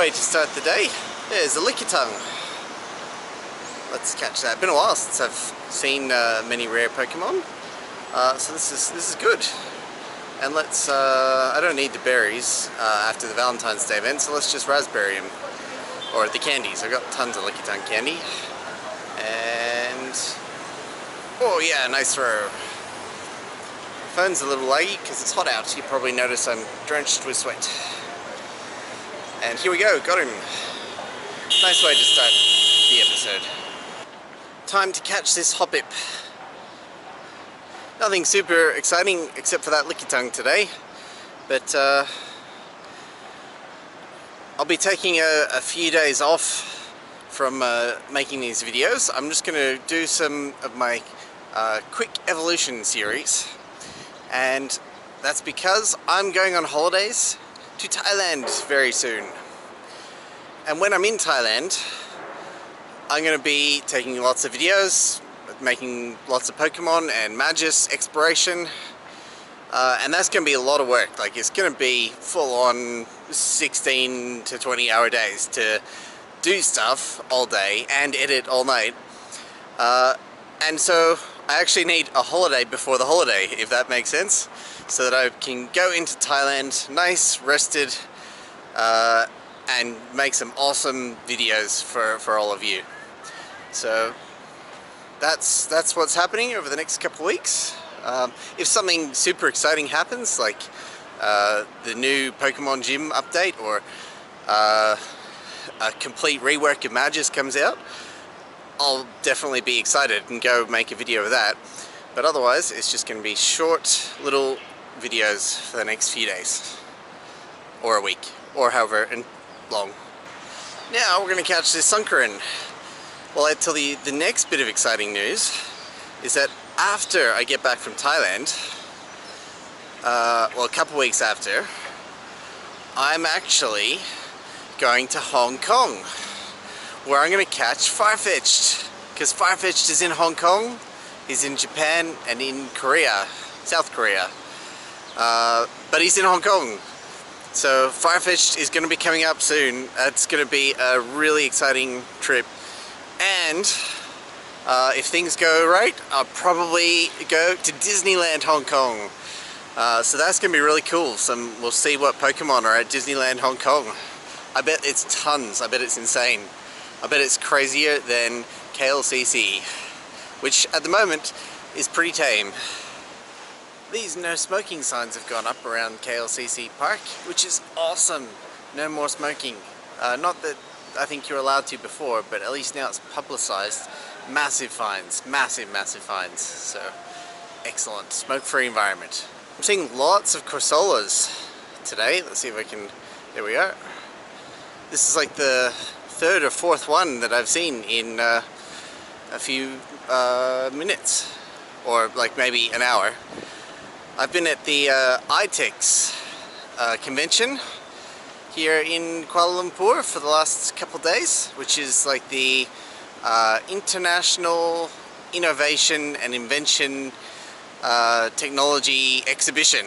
way to start the day. There's a lickitung. Let's catch that. Been a while since I've seen many rare Pokemon, so this is good. And let's. I don't need the berries after the Valentine's Day event, so let's just raspberry them, or the candies. I've got tons of lickitung candy, and oh yeah, nice throw. Phone's a little laggy because it's hot out. You probably notice I'm drenched with sweat. And here we go, got him. Nice way to start the episode. Time to catch this hoppip. Nothing super exciting except for that lickitung today, but I'll be taking a few days off from making these videos. I'm just going to do some of my quick evolution series, and that's because I'm going on holidays to Thailand very soon. And when I'm in Thailand, I'm going to be taking lots of videos, making lots of Pokemon and Magis exploration, and that's going to be a lot of work. Like, it's going to be full on 16 to 20 hour days to do stuff all day and edit all night, and so I actually need a holiday before the holiday, if that makes sense, so that I can go into Thailand nice, rested, and make some awesome videos for all of you. So that's what's happening over the next couple of weeks. If something super exciting happens, like the new Pokemon Gym update, or a complete rework of Magis comes out, I'll definitely be excited and go make a video of that. But otherwise, it's just going to be short little videos for the next few days, or a week, or however long. Now we're going to catch this Sunkaran. Well, I'll tell you the next bit of exciting news is that after I get back from Thailand, well, a couple weeks after, I'm actually going to Hong Kong, where I'm going to catch Farfetch'd, because Farfetch'd is in Hong Kong, he's in Japan, and in Korea, South Korea, but he's in Hong Kong. So Farfetch'd is going to be coming up soon. It's going to be a really exciting trip, and if things go right, I'll probably go to Disneyland Hong Kong. So that's going to be really cool. We'll see what Pokemon are at Disneyland Hong Kong. I bet it's tons. I bet it's insane. I bet it's crazier than KLCC, which at the moment is pretty tame. These no smoking signs have gone up around KLCC Park, which is awesome. No more smoking. Not that I think you're allowed to before, but at least now it's publicized. Massive fines, massive fines. So excellent, smoke-free environment. I'm seeing lots of Corsolas today. Let's see if I can, there we are. This is like the third or fourth one that I've seen in a few minutes, or like maybe an hour. I've been at the ITEX convention here in Kuala Lumpur for the last couple days, which is like the International Innovation and Invention Technology Exhibition.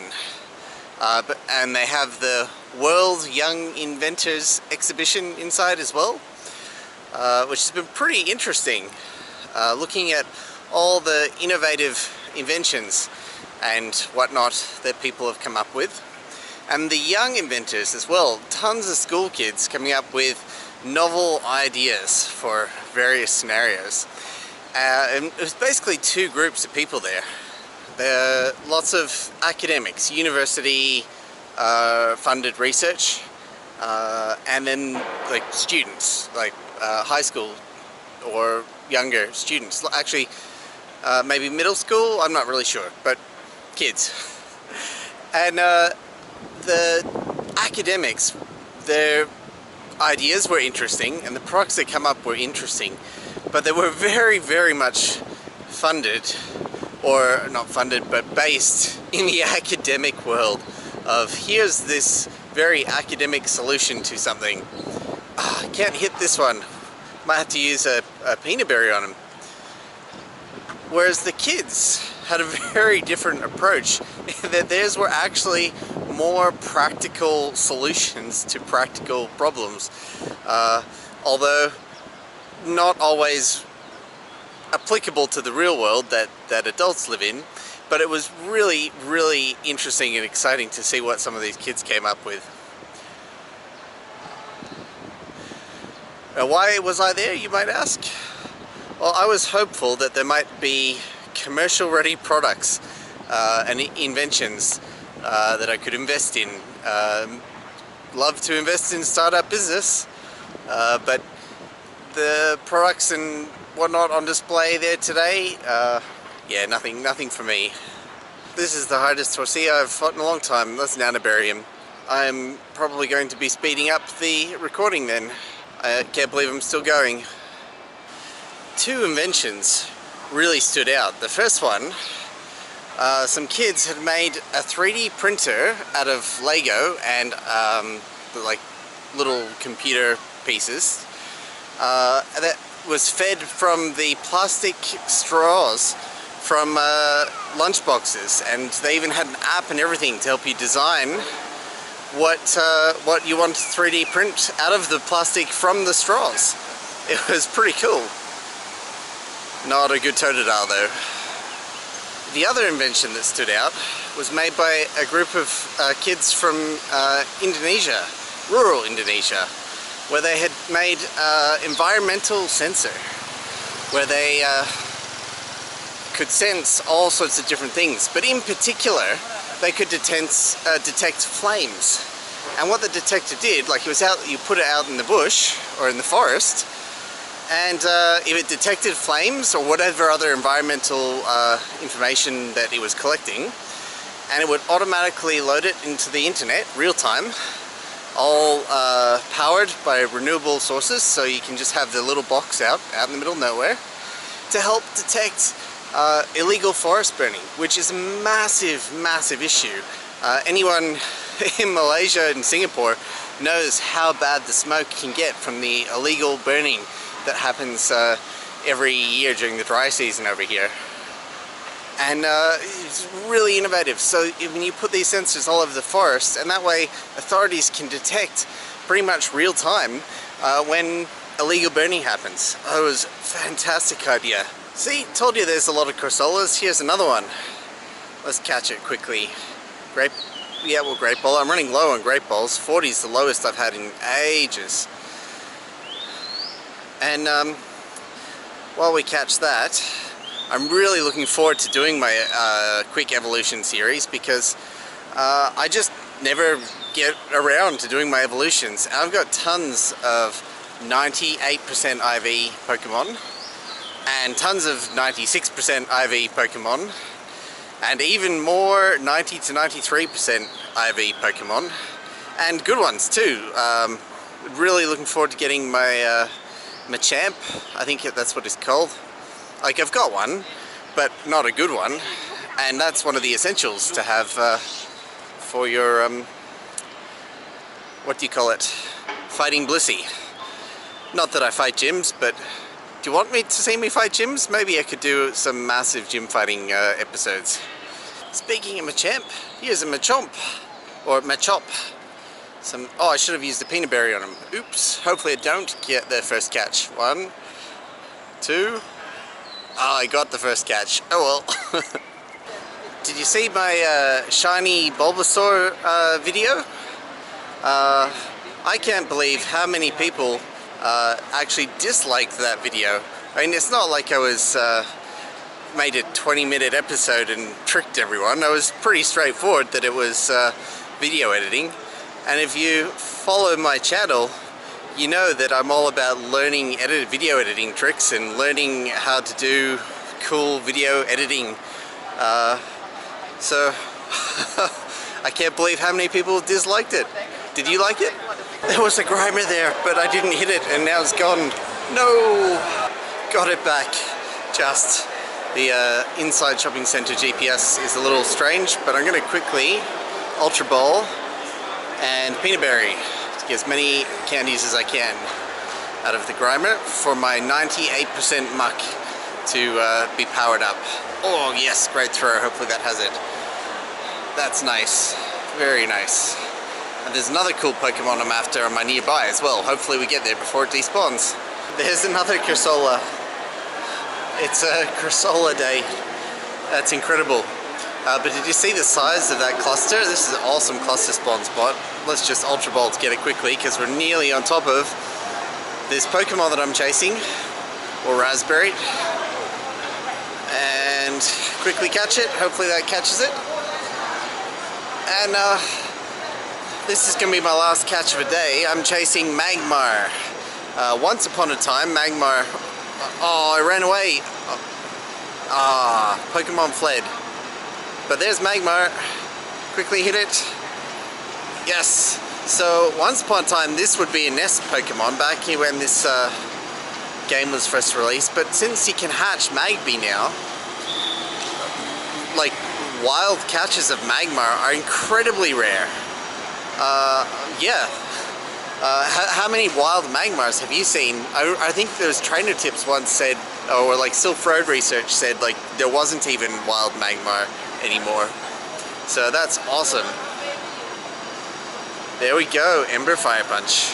And they have the World Young Inventors Exhibition inside as well, which has been pretty interesting, looking at all the innovative inventions and whatnot that people have come up with, and the young inventors as well. Tons of school kids coming up with novel ideas for various scenarios, and it was basically two groups of people there. There are lots of academics, university funded research, and then like students, like high school or younger students, actually maybe middle school, I'm not really sure, but kids. And the academics, their ideas were interesting and the products that come up were interesting, but they were very much funded, or not funded, but based in the academic world of, here's this very academic solution to something. I can't hit this one. Might have to use a peanut berry on him. Whereas the kids had a very different approach, that theirs were actually more practical solutions to practical problems, although not always applicable to the real world that adults live in. But it was really, really interesting and exciting to see what some of these kids came up with. Now, why was I there, you might ask? Well, I was hopeful that there might be commercial-ready products and inventions that I could invest in. Love to invest in startup business, but the products and whatnot on display there today, yeah, nothing for me. This is the hardest tortilla I've fought in a long time. That's an anabarium. I'm probably going to be speeding up the recording then. I can't believe I'm still going. Two inventions really stood out. The first one, some kids had made a 3D printer out of Lego and like little computer pieces that was fed from the plastic straws from lunch boxes, and they even had an app and everything to help you design what you want to 3D print out of the plastic from the straws. It was pretty cool. Not a good totodile though. The other invention that stood out was made by a group of kids from Indonesia, rural Indonesia, where they had made an environmental sensor, where they could sense all sorts of different things, but in particular they could detect flames. And what the detector did, like, it was out, you put it out in the bush or in the forest, and if it detected flames or whatever other environmental information that it was collecting, and it would automatically load it into the internet real time, all powered by renewable sources, so you can just have the little box out in the middle of nowhere to help detect illegal forest burning, which is a massive issue. Anyone in Malaysia and Singapore knows how bad the smoke can get from the illegal burning that happens every year during the dry season over here. And it's really innovative. So when you put these sensors all over the forest, and that way authorities can detect pretty much real time when illegal burning happens. Oh, it was a fantastic idea. See, told you there's a lot of crossolas. Here's another one. Let's catch it quickly. Grape, yeah, well, grape bowl. I'm running low on grape bowls. 40 is the lowest I've had in ages. And while we catch that, I'm really looking forward to doing my quick evolution series, because I just never get around to doing my evolutions. I've got tons of 98% IV Pokemon, and tons of 96% IV Pokemon, and even more 90 to 93% IV Pokemon, and good ones too. Really looking forward to getting my Machamp, I think that's what it's called. Like, I've got one, but not a good one, and that's one of the essentials to have for your, what do you call it, fighting Blissey. Not that I fight gyms, but do you want me to see me fight gyms? Maybe I could do some massive gym fighting episodes. Speaking of Machamp, here's a Machamp, or Machop. Oh, I should have used a peanut berry on him. Oops, hopefully I don't get the first catch. 1, 2, oh, I got the first catch. Oh well. Did you see my shiny Bulbasaur video? I can't believe how many people actually disliked that video. I mean, it's not like I was made a 20-minute episode and tricked everyone. I was pretty straightforward that it was video editing. And if you follow my channel, you know that I'm all about learning video editing tricks and learning how to do cool video editing. So I can't believe how many people disliked it. Did you like it? There was a Grimer there, but I didn't hit it, and now it's gone. No! Got it back. Just. The inside shopping centre GPS is a little strange, but I'm going to quickly Ultra Ball and Peanut Berry to get as many candies as I can out of the Grimer for my 98% muck to be powered up. Oh yes, great throw. Hopefully that has it. That's nice. Very nice. And there's another cool Pokemon I'm after on my nearby as well. Hopefully we get there before it despawns. There's another Cursola. It's a Cursola day. That's incredible. But did you see the size of that cluster? This is an awesome cluster spawn spot. Let's just Ultra Ball to get it quickly because we're nearly on top of this Pokemon that I'm chasing, or Raspberry. And quickly catch it. Hopefully that catches it. And this is going to be my last catch of a day. I'm chasing Magmar. Once upon a time, Magmar... Oh, I ran away. Pokemon fled. But there's Magmar. Quickly hit it. Yes. So, once upon a time, this would be a nest Pokemon back here when this game was first released. But since you can hatch Magby now, like, wild catches of Magmar are incredibly rare. Yeah. How many wild Magmars have you seen? I think those trainer tips once said, or like Silph Road research said, like there wasn't even wild Magmar anymore. So that's awesome. There we go, Ember Fire Punch.